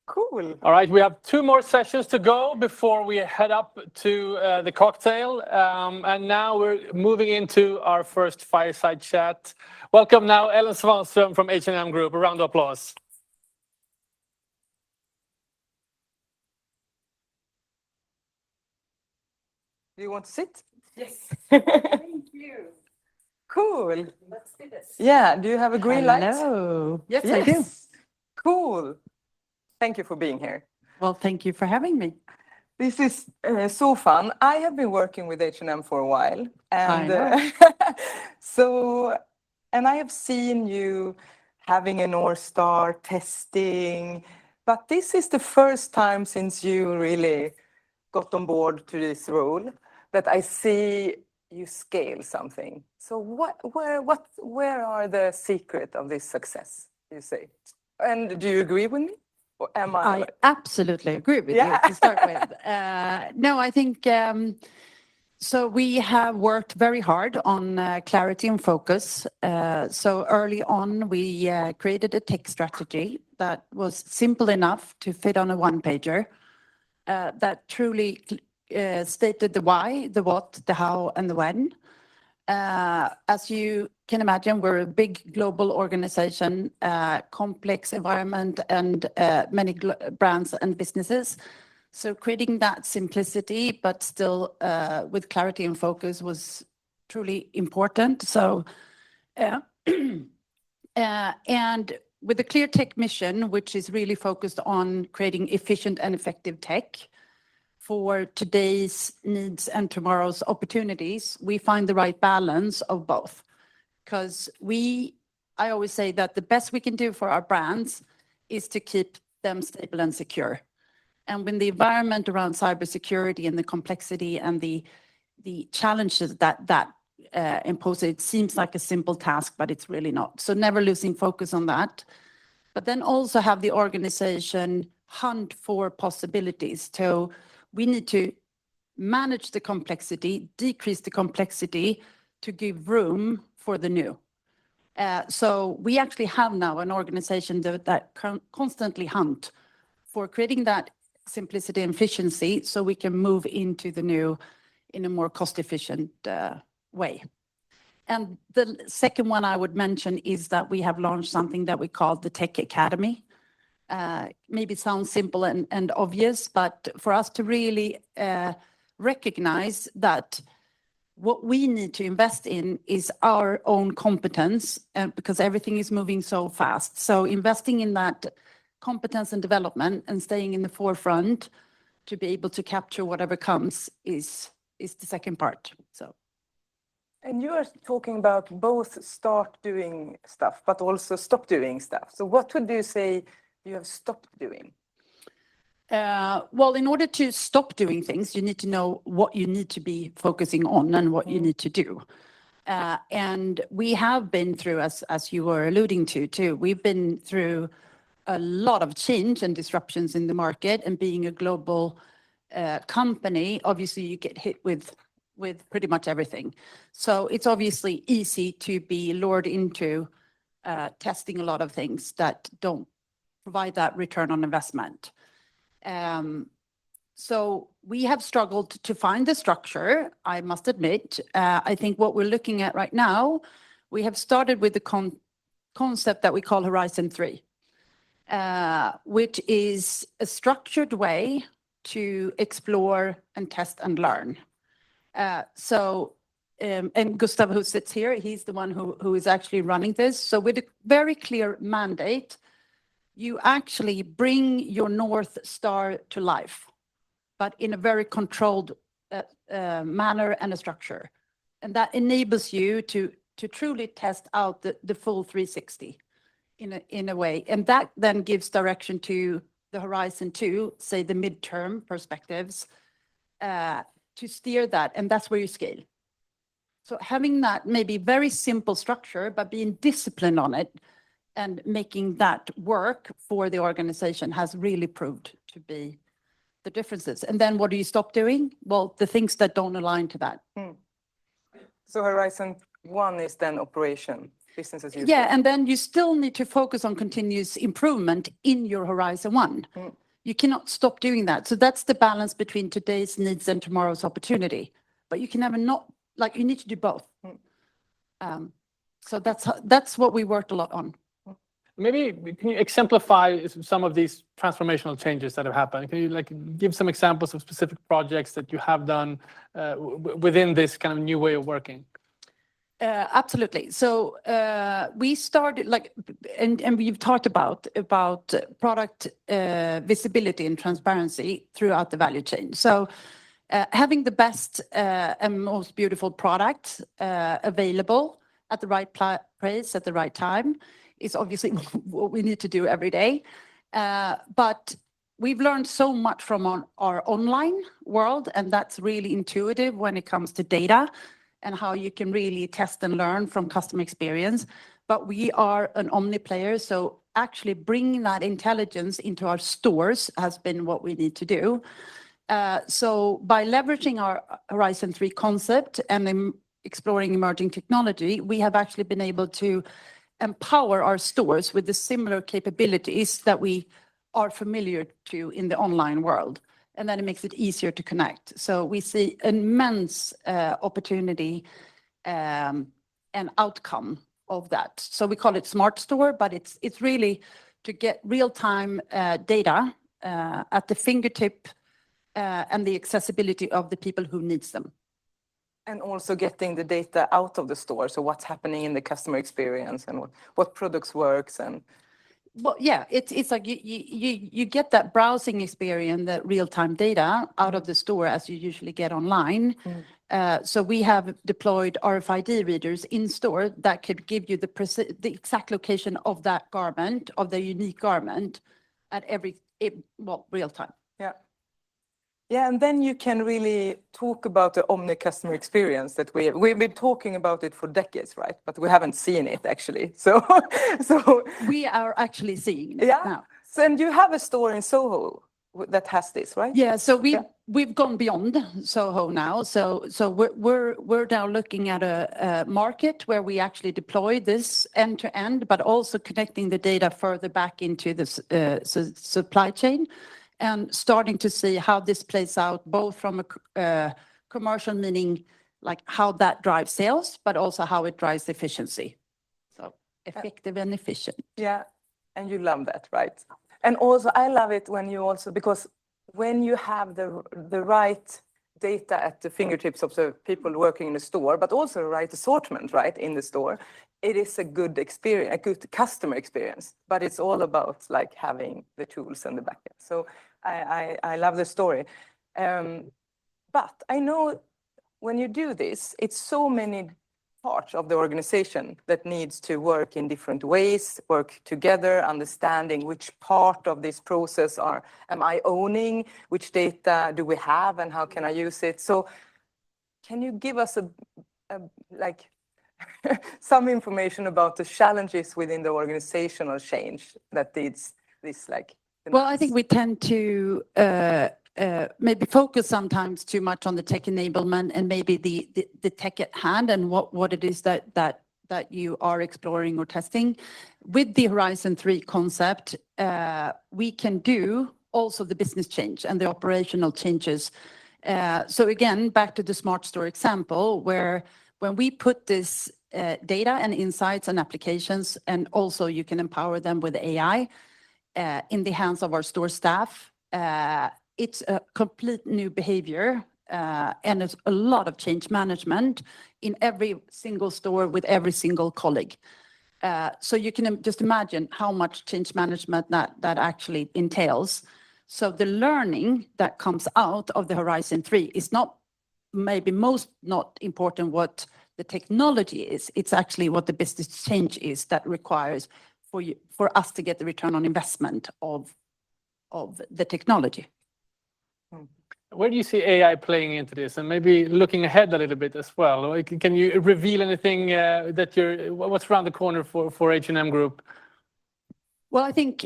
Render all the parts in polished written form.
Cool. All right, we have 2 more sessions to go before we head up to the cocktail. And now we're moving into our first fireside chat. Welcome now, Ellen Svanström from H&M Group. A round of applause. Do you want to sit? Yes. Thank you. Cool. Let's do this. Yeah, do you have a green light? Hello. Yes, I do. Yes. Cool. Thank you for being here. Well, thank you for having me. This is so fun. I have been working with H&M for a while. And and I have seen you having a North Star testing, but this is the first time since you really got on board to this role that I see you scale something. So where are the secret of this success, you say? And do you agree with me? Or am I absolutely agree with you to start with. No, I think so. We have worked very hard on clarity and focus. So early on, we created a tech strategy that was simple enough to fit on a one-pager that truly stated the why, the what, the how, and the when. As you can imagine, we're a big global organization, complex environment, and many brands and businesses. So creating that simplicity, but still with clarity and focus, was truly important. So, and with a clear tech mission, which is really focused on creating efficient and effective tech for today's needs and tomorrow's opportunities, we find the right balance of both. Because I always say that the best we can do for our brands is to keep them stable and secure. And when the environment around cybersecurity and the complexity and the challenges that impose, it seems like a simple task, but it's really not. So never losing focus on that. But then also have the organization hunt for possibilities. So we need to manage the complexity, decrease the complexity to give room for the new. So we actually have now an organization that constantly hunt for creating that simplicity and efficiency so we can move into the new in a more cost-efficient way. And the second one I would mention is that we have launched something that we call the Tech Academy. Maybe it sounds simple and obvious, but for us to really recognize that what we need to invest in is our own competence, because everything is moving so fast. So investing in that competence and development and staying in the forefront to be able to capture whatever comes is the second part. So. And you are talking about both start doing stuff, but also stop doing stuff. So what would you say you have stopped doing? Well, in order to stop doing things, you need to know what you need to be focusing on and what you need to do. And we have been through, as you were alluding to too, we've been through a lot of change and disruptions in the market, and being a global company, obviously you get hit with pretty much everything. So it's obviously easy to be lured into testing a lot of things that don't provide that return on investment. So we have struggled to find the structure, I must admit. I think what we're looking at right now, we have started with the concept that we call Horizon 3, which is a structured way to explore and test and learn. And Gustav, who sits here, he's the one who is actually running this. So with a very clear mandate, you actually bring your North Star to life, but in a very controlled manner and a structure. And that enables you to truly test out the full 360 in a way. And that then gives direction to the Horizon 2, say the midterm perspectives, to steer that. And that's where you scale. So having that maybe very simple structure, but being disciplined on it, and making that work for the organization has really proved to be the differences. And then what do you stop doing? Well, the things that don't align to that. So Horizon 1 is then operation. business as usual. Yeah, and then you still need to focus on continuous improvement in your Horizon 1. You cannot stop doing that. So that's the balance between today's needs and tomorrow's opportunity. But you can never not, like, you need to do both. So that's what we worked a lot on. Maybe can you exemplify some of these transformational changes that have happened? Can you like give some examples of specific projects that you have done within this kind of new way of working? Absolutely. So we started like, and we've talked about product visibility and transparency throughout the value chain. So having the best and most beautiful product available at the right price at the right time is obviously what we need to do every day. But we've learned so much from our online world, and that's really intuitive when it comes to data and how you can really test and learn from customer experience. But we are an omni player, so actually bringing that intelligence into our stores has been what we need to do. So by leveraging our Horizon 3 concept and exploring emerging technology, we have actually been able to empower our stores with the similar capabilities that we are familiar to in the online world. And then it makes it easier to connect. So we see immense opportunity and outcome of that. So we call it Smart Store, but it's really to get real-time data at the fingertip and the accessibility of the people who needs them. And also getting the data out of the store. So what's happening in the customer experience and what products works and. Well, yeah, it's like you get that browsing experience, that real-time data out of the store as you usually get online. So we have deployed RFID readers in store that could give you the exact location of that garment, of the unique garment at real time. Yeah. Yeah, and then you can really talk about the omni customer experience that we've been talking about it for decades, right? But we haven't seen it actually. So we are actually seeing it now. So, and you have a store in Soho that has this, right? Yeah. So we've gone beyond Soho now. So we're now looking at a market where we actually deploy this end to end, but also connecting the data further back into the supply chain. And starting to see how this plays out, both from a commercial meaning, like how that drives sales, but also how it drives efficiency. So effective and efficient. Yeah, and you love that, right? And also, I love it when you also, because when you have the right data at the fingertips of the people working in the store, but also the right assortment, right, in the store, it is a good experience, a good customer experience, but it's all about like having the tools and the backend. So I love the story. But I know when you do this, it's so many parts of the organization that needs to work in different ways, work together, understanding which part of this process am I owning, which data do we have and how can I use it? So can you give us like some information about the challenges within the organizational change that needs this like? Well, I think we tend to maybe focus sometimes too much on the tech enablement and maybe the tech at hand and what it is that you are exploring or testing. With the Horizon 3 concept, we can do also the business change and the operational changes. So again, back to the Smart Store example, where when we put this data and insights and applications, and also you can empower them with AI in the hands of our store staff, it's a complete new behavior and it's a lot of change management in every single store with every single colleague. So you can just imagine how much change management that actually entails. So the learning that comes out of the Horizon 3 is not maybe not important what the technology is. It's actually what the business change is that requires for us to get the return on investment of the technology. Where do you see AI playing into this, and maybe looking ahead a little bit as well? Like, can you reveal anything what's around the corner for H&M Group? Well, I think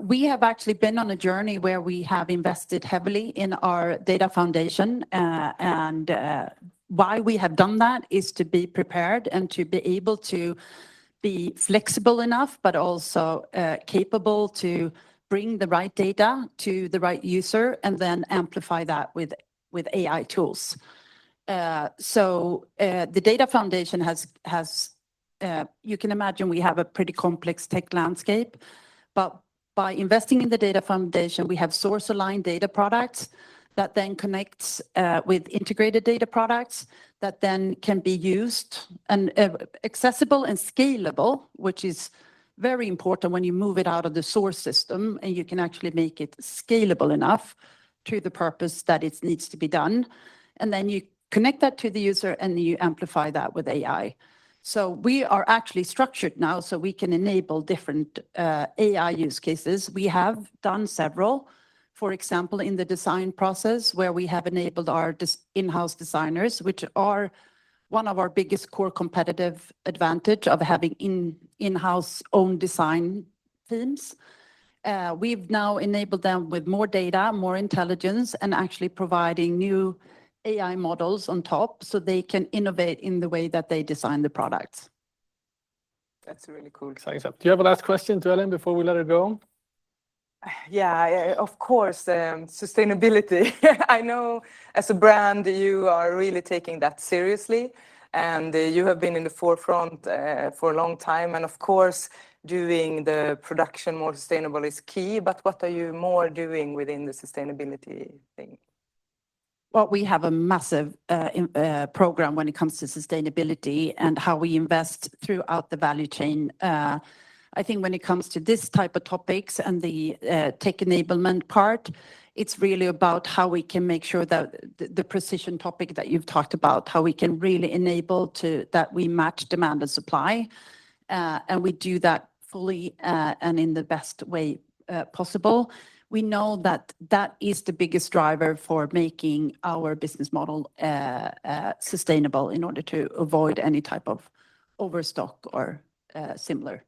we have actually been on a journey where we have invested heavily in our data foundation, and why we have done that is to be prepared and to be able to be flexible enough, but also capable to bring the right data to the right user and then amplify that with AI tools. So the data foundation has you can imagine we have a pretty complex tech landscape, but by investing in the data foundation, we have source-aligned data products that then connects with integrated data products that then can be used and accessible and scalable, which is very important when you move it out of the source system and you can actually make it scalable enough to the purpose that it needs to be done. And then you connect that to the user and you amplify that with AI. So we are actually structured now so we can enable different AI use cases. We have done several, for example, in the design process where we have enabled our in-house designers, which are one of our biggest core competitive advantage of having in-house own design teams. We've now enabled them with more data, more intelligence, and actually providing new AI models on top so they can innovate in the way that they design the products. That's really cool. Exciting stuff. Do you have a last question to Ellen before we let her go? Yeah, of course, sustainability. I know as a brand, you are really taking that seriously, and you have been in the forefront for a long time. And of course, doing the production more sustainable is key, but what are you more doing within the sustainability thing? Well, we have a massive program when it comes to sustainability and how we invest throughout the value chain. I think when it comes to this type of topics and the tech enablement part, it's really about how we can make sure that the precision topic that you've talked about, how we can really enable that we match demand and supply. And we do that fully and in the best way possible. We know that that is the biggest driver for making our business model sustainable in order to avoid any type of overstock or similar.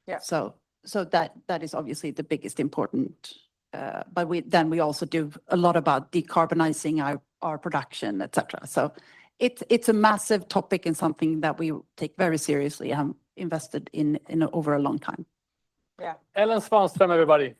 Yeah. So that is obviously the biggest important. But we also do a lot about decarbonizing our production, etc. So it's a massive topic and something that we take very seriously and invested in over a long time. Yeah. Ellen Svanström, everybody.